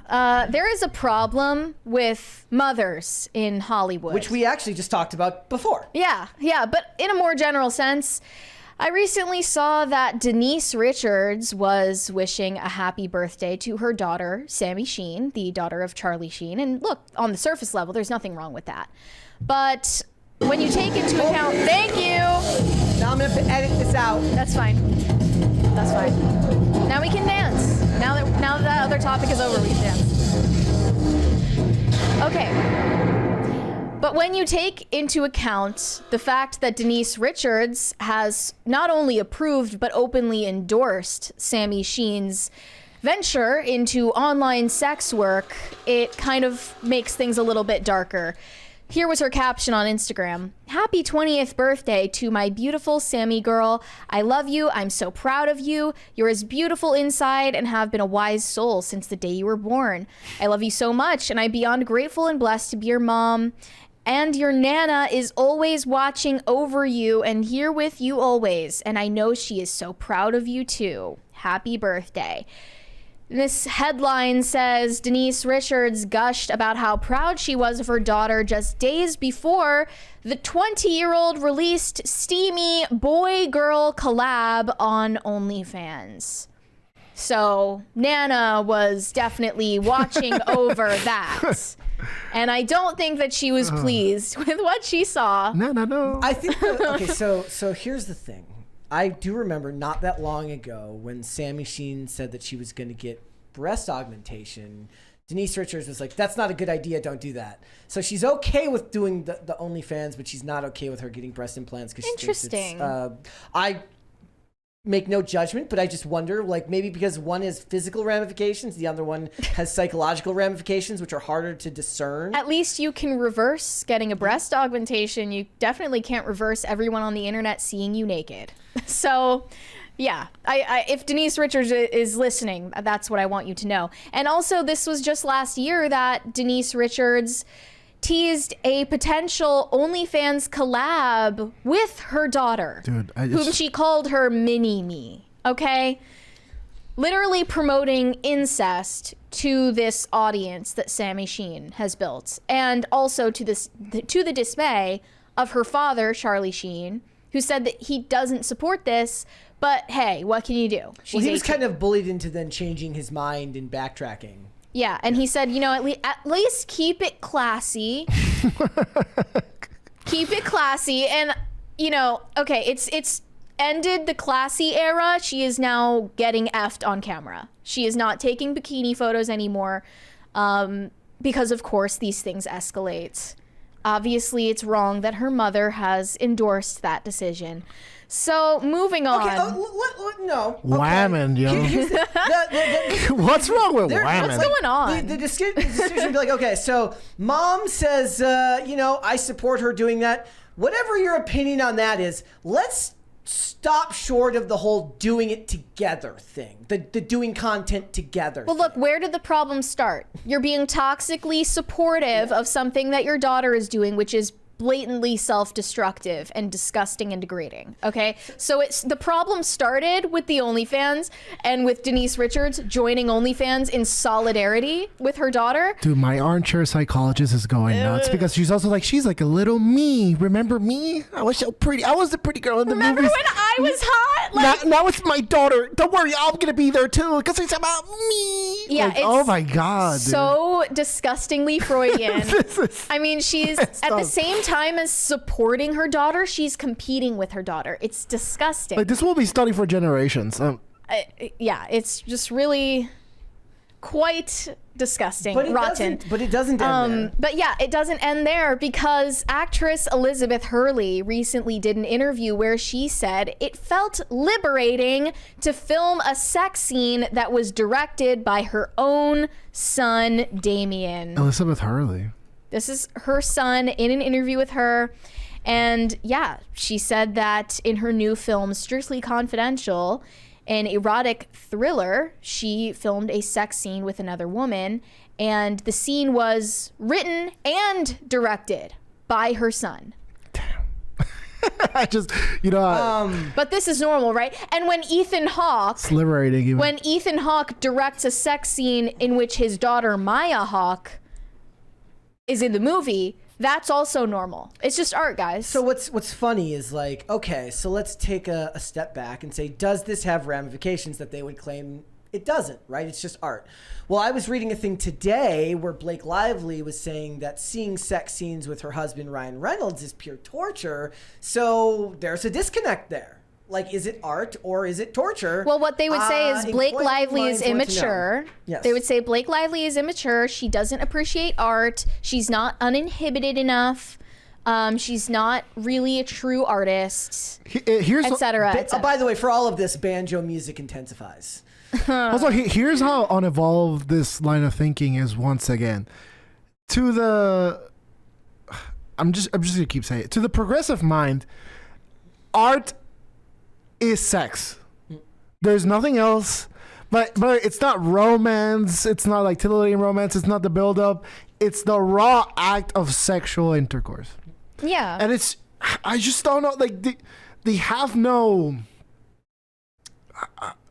there is a problem with mothers in Hollywood. Which we actually just talked about before. Yeah, but in a more general sense, I recently saw that Denise Richards was wishing a happy birthday to her daughter, Sammy Sheen, the daughter of Charlie Sheen. And look, on the surface level, there's nothing wrong with that. But when you take into account... Thank you! Now I'm going to edit this out. That's fine. That's fine. Now we can dance. Now that other topic is over, we can dance. Okay. But when you take into account the fact that Denise Richards has not only approved but openly endorsed Sammy Sheen's venture into online sex work, it kind of makes things a little bit darker. Here was her caption on Instagram. Happy 20th birthday to my beautiful Sammy girl. I love you. I'm so proud of you. You're as beautiful inside and have been a wise soul since the day you were born. I love you so much, and I'm beyond grateful and blessed to be your mom. And your Nana is always watching over you and here with you always. And I know she is so proud of you too. Happy birthday. This headline says Denise Richards gushed about how proud she was of her daughter just days before the 20-year-old released steamy boy-girl collab on OnlyFans. So Nana was definitely watching over that. And I don't think that she was pleased with what she saw. No. I think, okay, so here's the thing. I do remember not that long ago when Sammy Sheen said that she was going to get breast augmentation. Denise Richards was like, that's not a good idea. Don't do that. So she's okay with doing the OnlyFans, but she's not okay with her getting breast implants. Interesting. I make no judgment, but I just wonder, like, maybe because one has physical ramifications, the other one has psychological ramifications, which are harder to discern. At least you can reverse getting a breast augmentation. You definitely can't reverse everyone on the internet seeing you naked. So, yeah, I if Denise Richards is listening, that's what I want you to know. And also, this was just last year that Denise Richards teased a potential OnlyFans collab with her daughter, whom she called her mini-me, okay? Literally promoting incest to this audience that Sammy Sheen has built, and also to the dismay of her father, Charlie Sheen, who said that he doesn't support this, but hey, what can you do? Well, he was kind of bullied into then changing his mind and backtracking. Yeah, and he said, you know, at least keep it classy. Keep it classy. And, you know, okay, it's ended the classy era. She is now getting effed on camera. She is not taking bikini photos anymore because, of course, these things escalate. Obviously, it's wrong that her mother has endorsed that decision. So, moving on. Okay, no. Whamming, yo. What's wrong with whamming? What's going on? The decision would be like, okay, so mom says, I support her doing that. Whatever your opinion on that is, let's stop short of the whole doing it together thing, the doing content together. Well, look, where did the problem start? You're being toxically supportive of something that your daughter is doing, which is blatantly self-destructive and disgusting and degrading. Okay, so the problem started with the OnlyFans and with Denise Richards joining OnlyFans in solidarity with her daughter. Dude, my armchair psychologist is going nuts because she's also like, she's like a little me. Remember me? I was so pretty. I was the pretty girl in the movies. Remember when I was hot? Like, now it's my daughter. Don't worry, I'm gonna be there too because it's about me. Yeah, like, oh my god, so disgustingly Freudian. I mean, she's at the same time as supporting her daughter, she's competing with her daughter. It's disgusting. Like, this will be studied for generations. Yeah, it's just really quite disgusting, rotten. But it doesn't end there. But yeah, it doesn't end there because actress Elizabeth Hurley recently did an interview where she said it felt liberating to film a sex scene that was directed by her own son, Damien. Elizabeth Hurley. This is her son in an interview with her. And yeah, she said that in her new film, Strictly Confidential, an erotic thriller, she filmed a sex scene with another woman. And the scene was written and directed by her son. Damn. I just, But this is normal, right? And when Ethan Hawke, it's liberating. Even. when Ethan Hawke directs a sex scene in which his daughter Maya Hawke is in the movie, that's also normal. It's just art, guys. So what's funny is like, okay, so let's take a step back and say, does this have ramifications that they would claim it doesn't, right? It's just art. Well, I was reading a thing today where Blake Lively was saying that seeing sex scenes with her husband Ryan Reynolds is pure torture. So there's a disconnect there. Like, is it art or is it torture? Well, what they would say is Blake Inquiring Lively is minds want to know. immature. Yes. They would say Blake Lively is immature. She doesn't appreciate art. She's not uninhibited enough. She's not really a true artist, Here's etc. By the way, for all of this, banjo music intensifies. Also, here's how unevolved this line of thinking is. Once again, to the, I'm just gonna keep saying it. To the progressive mind, art is sex. There's nothing else. But it's not romance. It's not like titillating romance. It's not the buildup. It's the raw act of sexual intercourse. Yeah. And it's, I just don't know. Like they have no.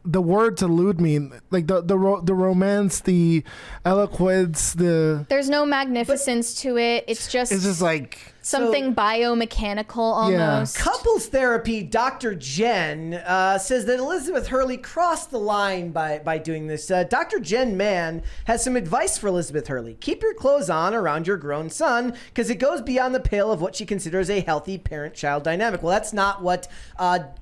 The words elude me, like the romance, the eloquence, There's no magnificence to it. It's just like something biomechanical almost. Couples therapy, Dr. Jen says that Elizabeth Hurley crossed the line by doing this. Dr. Jen Mann has some advice for Elizabeth Hurley. Keep your clothes on around your grown son because it goes beyond the pale of what she considers a healthy parent-child dynamic. Well, that's not what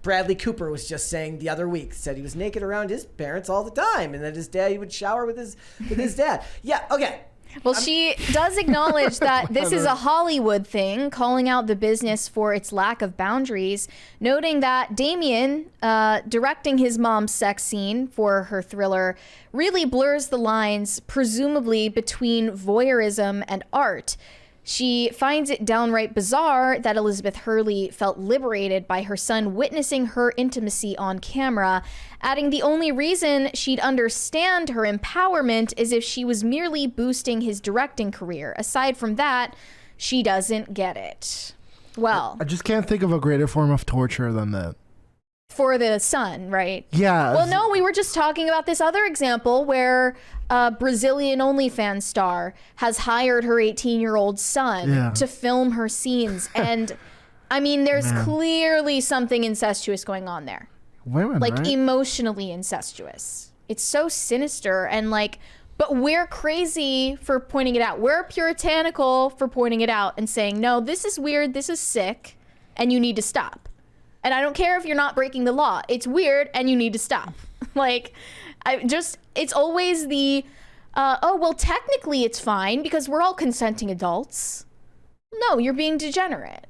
Bradley Cooper was just saying the other week. Said he was naked around his parents all the time and that his dad, he would shower with his dad. Yeah, okay. Well, she does acknowledge that this is a Hollywood thing, calling out the business for its lack of boundaries, noting that Damien, directing his mom's sex scene for her thriller, really blurs the lines, presumably between voyeurism and art. She finds it downright bizarre that Elizabeth Hurley felt liberated by her son witnessing her intimacy on camera, adding the only reason she'd understand her empowerment is if she was merely boosting his directing career. Aside from that, she doesn't get it. Well, I just can't think of a greater form of torture than that. For the son, right? Yeah. Well, no, we were just talking about this other example where a Brazilian OnlyFans star has hired her 18-year-old son to film her scenes. And I mean, there's clearly something incestuous going on there. Women, like right? emotionally incestuous. It's so sinister and like, but we're crazy for pointing it out. We're puritanical for pointing it out and saying, no, this is weird, this is sick, and you need to stop. And I don't care if you're not breaking the law. It's weird and you need to stop. Like, it's always the, oh, well, technically it's fine because we're all consenting adults. No, you're being degenerate.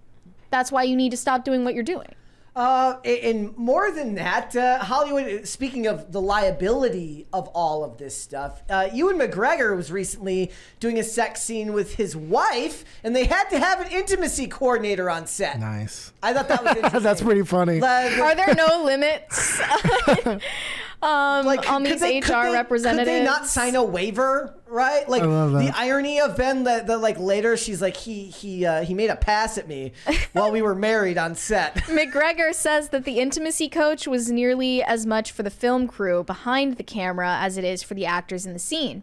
That's why you need to stop doing what you're doing. And more than that, Hollywood, speaking of the liability of all of this stuff, Ewan McGregor was recently doing a sex scene with his wife, and they had to have an intimacy coordinator on set. Nice. I thought that was interesting. That's pretty funny. Are there no limits on these HR representatives? Could they not sign a waiver, right? Like I love that. the irony of Ben that like later she's like he made a pass at me while we were married on set. McGregor says that the intimacy coach was nearly as much for the film crew behind the camera as it is for the actors in the scene.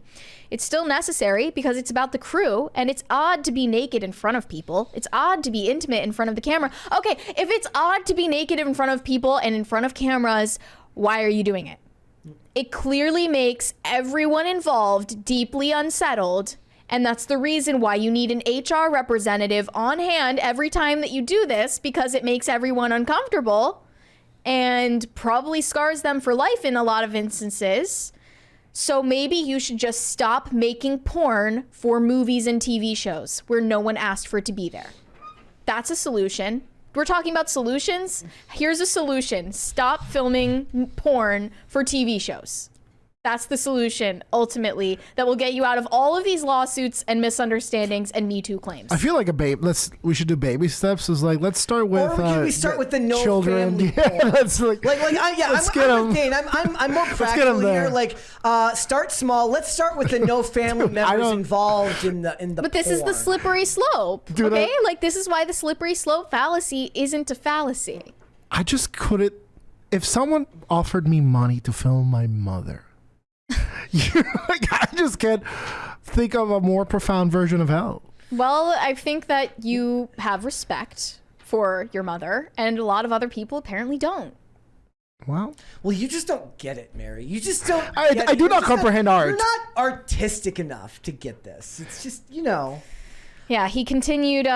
It's still necessary because it's about the crew, and it's odd to be naked in front of people. It's odd to be intimate in front of the camera. Okay, if it's odd to be naked in front of people and in front of cameras, why are you doing it? It clearly makes everyone involved deeply unsettled, and that's the reason why you need an HR representative on hand every time that you do this, because it makes everyone uncomfortable and probably scars them for life in a lot of instances. So maybe you should just stop making porn for movies and TV shows where no one asked for it to be there. That's a solution. We're talking about solutions. Here's a solution. Stop filming porn for TV shows. That's the solution, ultimately, that will get you out of all of these lawsuits and misunderstandings and Me Too claims. I feel like we should do baby steps. Is like, let's start with. Or can we start with the no children? family? Yeah, let's I'm with Dane. I'm more practical here. Like, start small. Let's start with the no family members involved in the. But this is the slippery slope. Dude, okay, like this is why the slippery slope fallacy isn't a fallacy. I just couldn't. If someone offered me money to film my mother. I just can't think of a more profound version of hell. Well, I think that you have respect for your mother, and a lot of other people apparently don't. Well, you just don't get it, Mary. You just don't. I do not comprehend art. You're not artistic enough to get this. It's just, Yeah, he continued,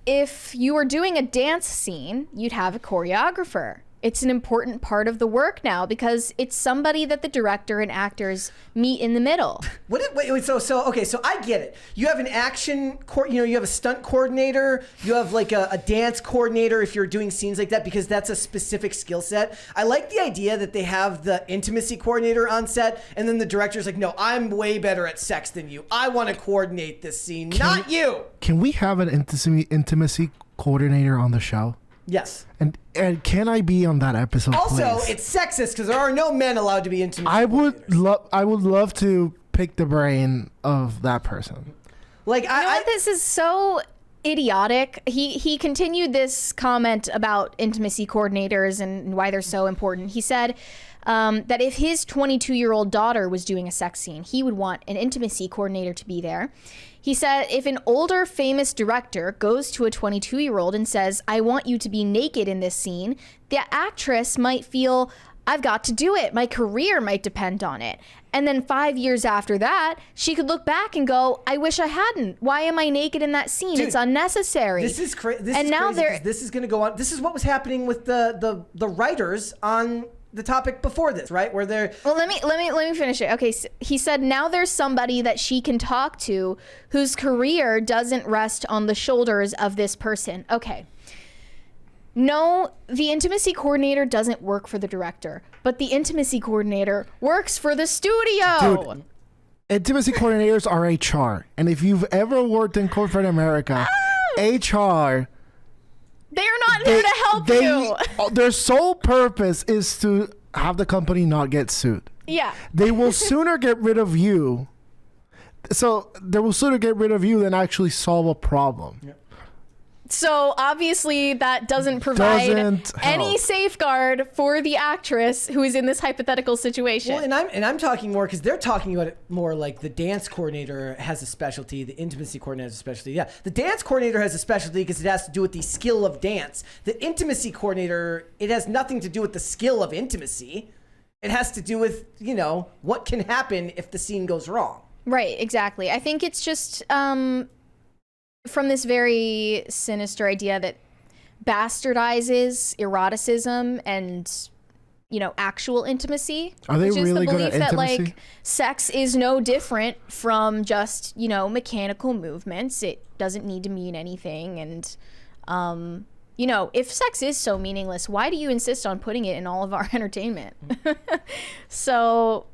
if you were doing a dance scene, you'd have a choreographer. It's an important part of the work now because it's somebody that the director and actors meet in the middle. Wait, so I get it. You have an action, you have a stunt coordinator, you have like a dance coordinator if you're doing scenes like that because that's a specific skill set. I like the idea that they have the intimacy coordinator on set and then the director's like, no, I'm way better at sex than you. I want to coordinate this scene, not you. Can we have an intimacy coordinator on the show? Yes. And can I be on that episode? Also, please? it's sexist because there are no men allowed to be intimate. I would love to pick the brain of that person. Like this is so idiotic. He continued this comment about intimacy coordinators and why they're so important. He said that if his 22-year-old daughter was doing a sex scene, he would want an intimacy coordinator to be there. He said if an older famous director goes to a 22-year-old and says, I want you to be naked in this scene, the actress might feel, I've got to do it. My career might depend on it. And then 5 years after that, she could look back and go, I wish I hadn't. Why am I naked in that scene? Dude, it's unnecessary. This is crazy. This is going to go on. This is what was happening with the writers on the topic before this, right? Where they're let me finish it. Okay, so he said now there's somebody that she can talk to whose career doesn't rest on the shoulders of this person. Okay. No, the intimacy coordinator doesn't work for the director, but the intimacy coordinator works for the studio. Dude, intimacy coordinators are HR, and if you've ever worked in corporate America, HR. They are not there to help you. Their sole purpose is to have the company not get sued. Yeah. They will sooner get rid of you. So they will sooner get rid of you than actually solve a problem. Yeah. So obviously that doesn't provide any safeguard for the actress who is in this hypothetical situation. Well, and I'm talking more because they're talking about it more like the dance coordinator has a specialty, the intimacy coordinator has a specialty. Yeah, the dance coordinator has a specialty because it has to do with the skill of dance. The intimacy coordinator, it has nothing to do with the skill of intimacy. It has to do with, what can happen if the scene goes wrong. Right, exactly. I think it's just from this very sinister idea that bastardizes eroticism and actual intimacy. Are they which is really the good at belief that intimacy? Sex is no different from just mechanical movements. It doesn't need to mean anything, and if sex is so meaningless, why do you insist on putting it in all of our entertainment? So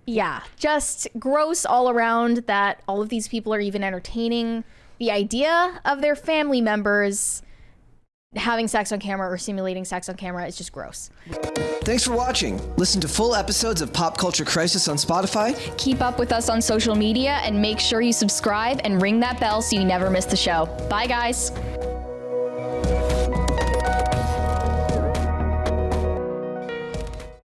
yeah, just gross all around that all of these people are even entertaining the idea of their family members having sex on camera or simulating sex on camera. Is just gross. Thanks for watching. Listen to full episodes of Pop Culture Crisis on Spotify. Keep up with us on social media and make sure you subscribe and ring that bell so you never miss the show. Bye, guys.